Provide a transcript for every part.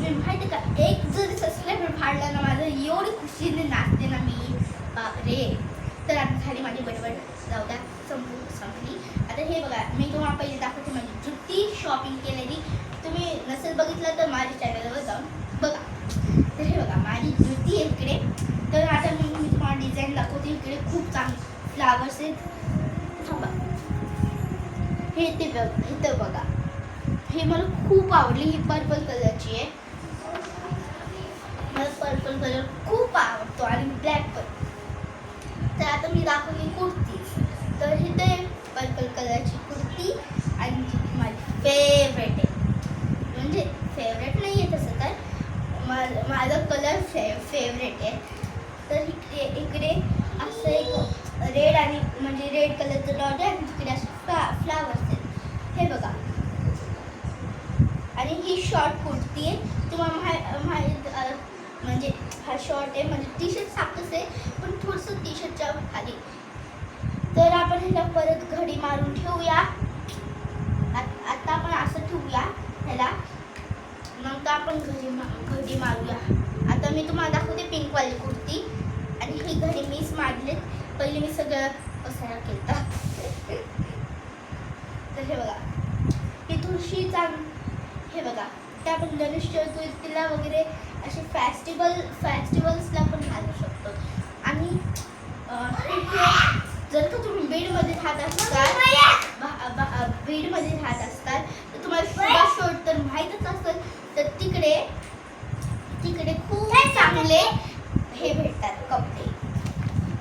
तुम्ही माहिती का, एक जरी सबस्क्रायबर फाडला ना माझं, एवढी खुशीने नाचते ना मी, बापरे. तर आता झाली माझी बडबड, जाऊ द्या, संपली. आता हे बघा, मी तुम्हाला पहिले दाखवते माझी जुती शॉपिंग केलेली. तुम्ही नसेल बघितलं तर माझ्या चॅनलवर जाऊन बघा. तर हे बघा माझी जुती आहे इकडे. तर आता मी तुम्हाला डिझाईन दाखवते. इकडे खूप चांगले फ्लावर्स आहेत. थांबा, हे ते इथं बघा, हे मला खूप आवडली. ही पर्पल कलरची आहे. मला पर्पल कलर खूप आवडतो आणि ब्लॅक पण. तर आता मी दाखवली कुर्ती. तर ही ते पर्पल कलरची कुर्ती आणि माझी फेवरेट आहे. म्हणजे फेवरेट नाही आहे तसं तर, माझा कलर फेवरेट आहे. तर इकडे असं एक रेड आणि म्हणजे रेड कलरचं डॉट आहे आणि तिकडे असे फ्लावर्स आहेत. हे बघा. आणि ही शॉर्ट कुर्ती आहे. तुम्हाला म्हणजे हा शॉर्ट आहे, म्हणजे टी शर्ट सारखंच आहे पण थोडंसं टी शर्टच्या खाली. तर आपण ह्याला परत घडी मारून ठेवूया. आता आपण असं ठेवूया ह्याला, नंतर आपण घडी मारूया. आता मी तुम्हाला दाखवते पिंकवाली कुर्ती. आणि ही घडी मीच मारली. पहिले मी सगळं पसारा केला. तर हे बघा, ही थोडीशी हे बघा, ते आपण गणेश चतुर्थीला वगैरे असे फेस्टिवल्सला पण घालू शकतो. आणि जर का तुम्ही बीडमध्ये राहत असताल तर तुम्हाला शुभा शोध तर माहीतच असेल. तर तिकडे खूप चांगले हे भेटतात कपडे.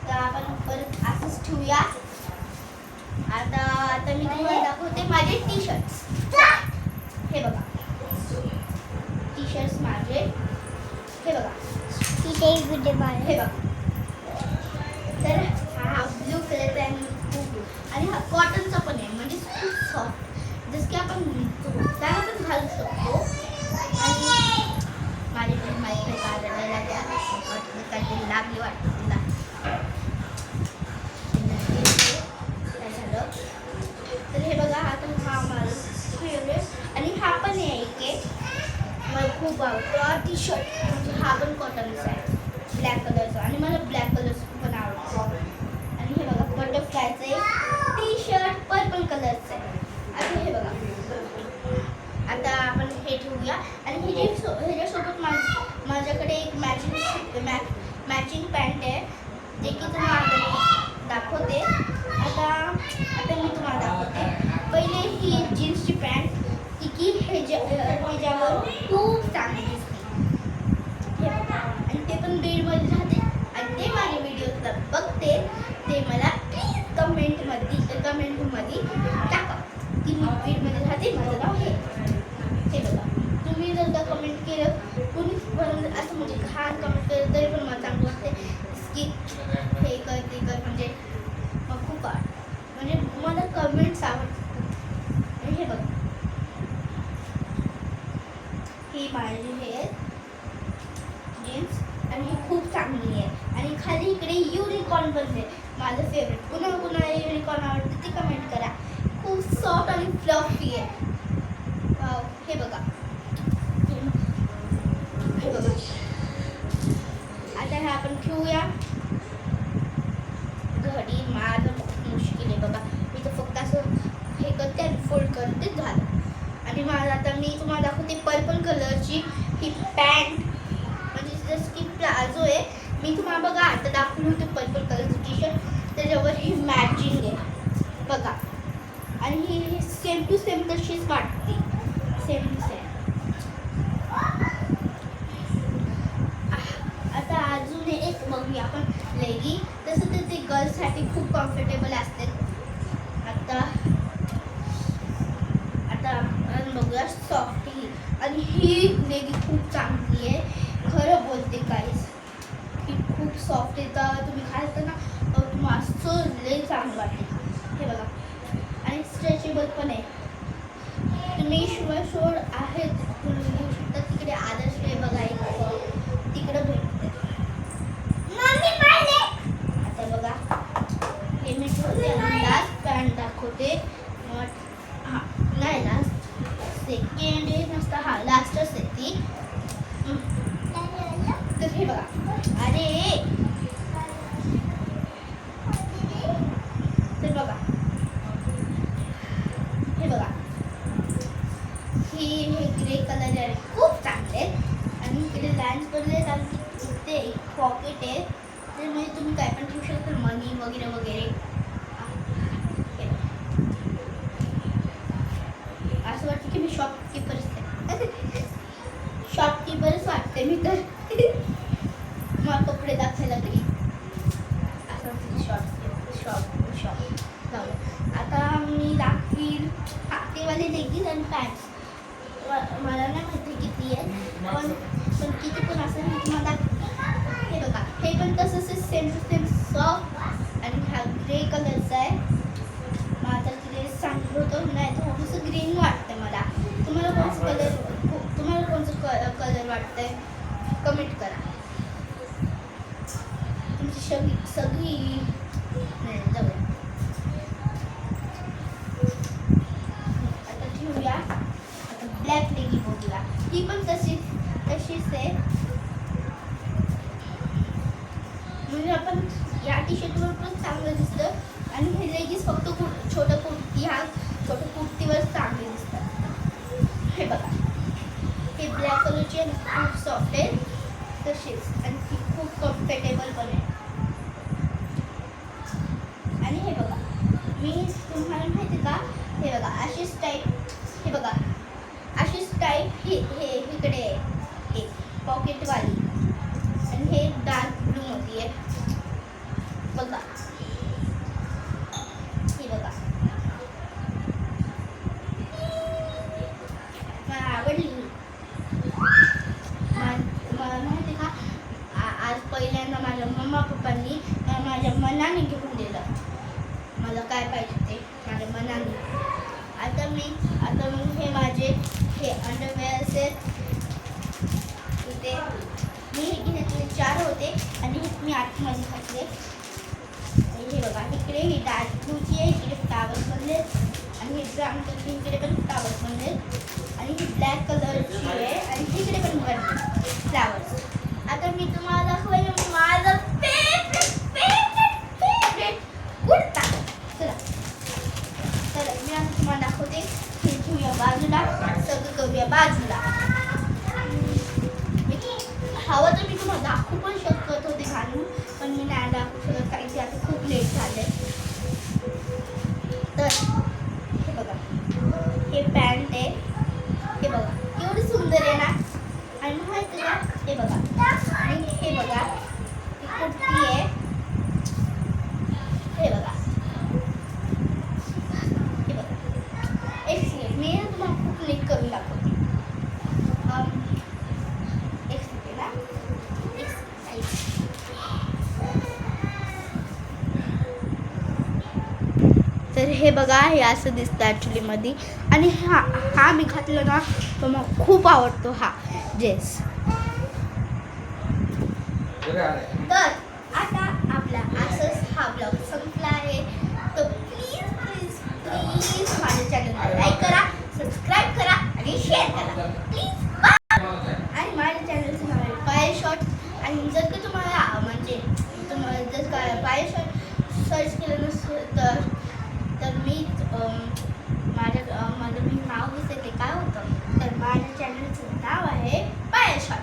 तर आपण परत असंच ठेवूया. आता मी तुम्हाला दाखवते माझे टी शर्ट्स. हे बघा, टी शर्ट्स माझे. हे बघा, हे बघा. तर हा ब्लू कलर आणि हा कॉटनचा पण आहे, म्हणजे खूप सॉफ्ट, जसं की आपण त्याला पण घालू शकतो. आणि माझी माहिती काहीतरी लागली वाटतं तिला. झालं. तर हे बघा, हा माझा फेवरेट. आणि हा पण आहे एक मला खूप आवडतो टी शर्ट. म्हणजे हा पण कॉटनचा आहे, ब्लॅक कलरचा. आणि मला ब्लॅक कलर पण आवडतो. आणि हे बघा, बटरफ्लायचं आहे टी शर्ट, पर्पल कलरचं आहे. आणि हे बघा, आता आपण हे ठेवूया. आणि ह्याच्यासोबत माझ्याकडे एक मॅचिंग पॅन्ट आहे, जे की तुम्हाला दाखवते. आता मी तुम्हाला दाखवते. पहिले ही जीन्सची पॅन्ट, ती की ह्याच्यावर खूप चांगली दिसते. आणि ते पण बीडमध्ये राहते आणि ते माझे व्हिडिओ बघते. ते मला प्लीज कमेंटमध्ये टाका की मी बीडमध्ये राहते, माझं नाव हे. हे बघा, तुम्ही जर का कमेंट केलं, कोणी असं म्हणजे घाण कमेंट केलं तरी पण मला चांगलं वाटते की हे कर ते कर. म्हणजे मग खूप म्हणजे मला कमेंट्स आवडतात. हे बघा, ही माझी हे जीन्स आणि ही खूप चांगली आहे. आणि खाली इकडे युनिकॉर्न पण आहे, माझं फेवरेट. कुणाला युनिकॉर्न आवडतं ते कमेंट करा. खूप सॉफ्ट आणि फ्लफी आहे. हे बघा, आता हे आपण ठेवूया. घडी मारणं खूप मुश्किल आहे बघा. मी तर फक्त असं हे करते आणि फोल्ड करते, झालं. आणि आता मी तुम्हाला दाखवते पर्पल कलरची ही पॅन्ट, म्हणजे जसं की प्लाझो आहे. मी तुम्हाला बघा आता दाखवली होती पर्पल कलरची टी शर्ट, त्याच्यावर ही मॅचिंग आहे बघा. आणि ही सेम टू सेम तशीच वाटते, सेम टू सेम. आता अजून एक बघूया आपण लेगी. तसं तर ते गर्ल्ससाठी खूप कम्फर्टेबल असते. आता बघूया सॉफ्टी. आणि ही लेगी खूप चांगली आहे, खरं बोलते गाईस. ही खूप सॉफ्ट आहे, तर तुम्ही घालता ना तुम्हाला लई चांगलं वाटते. हे बघा, आणि स्ट्रेचेबल पण आहे. तुम्ही शिवाय आहेत घेऊ शकता. तिकडे आदर्श हे बघा, तिकडं भेटते. आता बघा, हे मी ठेवते आणि लास्ट पॅन्ट दाखवते. हां, नाही लास्ट, सेकंड आहे नसतं, हां लास्टच आहे ती. तर हे बघा, अरे तर बघा, हे बघा, हे ग्रे कलर आहे, खूप चांगले आहेत. आणि इकडे लाईन्स पडले आहेत आणि इथे एक पॉकेट आहे, त्यामुळे तुम्ही काय पण ठेवू शकता, मनी वगैरे वगैरे. असं वाटतं की मी शॉपकीपरच वाटते मी तर. मला कपडे दाखवायला लागले असं वाटतं शॉप. आता मी दाखवील तेवाले लेगीज आणि पॅन्ट. मला नाही माहिती किती आहे, पण किती पण असं मी तुम्हाला हे बघा, हे पण तसंच सेम टू सेम सॉफ्ट आणि हा ग्रे कलरचा आहे. माझा ग्रे सांगितलं होतं, नाही तर थोडंसं ग्रीन वाटतं मला. तुम्हाला कोणचं कलर वाटतंय कमेंट करा. तुमची सगळी जाऊ. आता ठेवूया. आता ब्लॅक लेगी बघूया, ती पण तशीच आहे. म्हणजे आपण या टी शर्टवर पण चांगलं दिसतं आणि हे लेगीज फक्त छोटं कुर्तीवर चांगले दिसतात. हे बघा, हे ब्लॅक कलरची आणि खूप सॉफ्ट आहे तशीच, आणि ती खूप कम्फर्टेबल पण आहे. आणि हे बघा, मी तुम्हाला माहिती का, हे बघा अशीच टाईप, हे बघा अशीच टाईप हे इकडे एक पॉकेटवाली, आणि हे डार्क ब्लू मध्ये आहे बघा. हे बघा, मला आवडली. मला माहिती का, आज पहिल्यांदा माझ्या मम्मा पप्पांनी माझ्या मनाने घेऊन दिलं. मला काय पाहिजे ते माझ्या मनाने. आता मग हे माझे हे अंडरवेअर्स आहेत. इथे मी हे घेतले 4 होते आणि मी आतमध्ये घातले. हे बघा, इकडे ही डार्क ब्लूची आहे, इकडे फ्लावर्स बनले, आणि हे ब्राऊन कलर इकडे पण फ्लावर्स बनले, आणि ही ब्लॅक कलरची आहे आणि इकडे पण बनले फ्लावर्स. आता मी तुम्हाला दाखवेन माझं फेवरेट कुर्ता. चला मी आता तुम्हाला दाखवते. हे ठेवूया बाजूला, सगळं करूया बाजूला. हवं तर मी तुम्हाला दाखवू पण शकत होते घालून, पण मी नाही दाखवू शकत कारण की आता खूप लेट झालंय. तर हे बघा, हे पॅन्ट आहे. हे बघा एवढी सुंदर आहे ना. आणि माहिती का, हे बघा, आणि हे बघा, ही कुर्ती आहे. हे बघा, एक सेकंड, मी तुम्हाला खूप लेट करून दाखवते. एक सेकंड ना, तर हे बघा, हे असं दिसतं ॲक्च्युलीमध्ये. आणि हा मी घातलं ना, तो मला खूप आवडतो हा ड्रेस. तर आता आपला असंच हा ब्लॉग संपला आहे. तर प्लीज माझ्या चॅनलला लाईक करा, सबस्क्राईब करा आणि शेअर करा प्लीज. आणि माझ्या चॅनलचं नाव आहे पायल शॉर्ट. आणि जर का तुम्हाला म्हणजे जर का पायल शॉर्ट सर्च केलं नसेल तर मी माझं नाव दिसेल ते काय होतं, तर माझ्या चॅनलचं नाव आहे पायल शॉर्ट.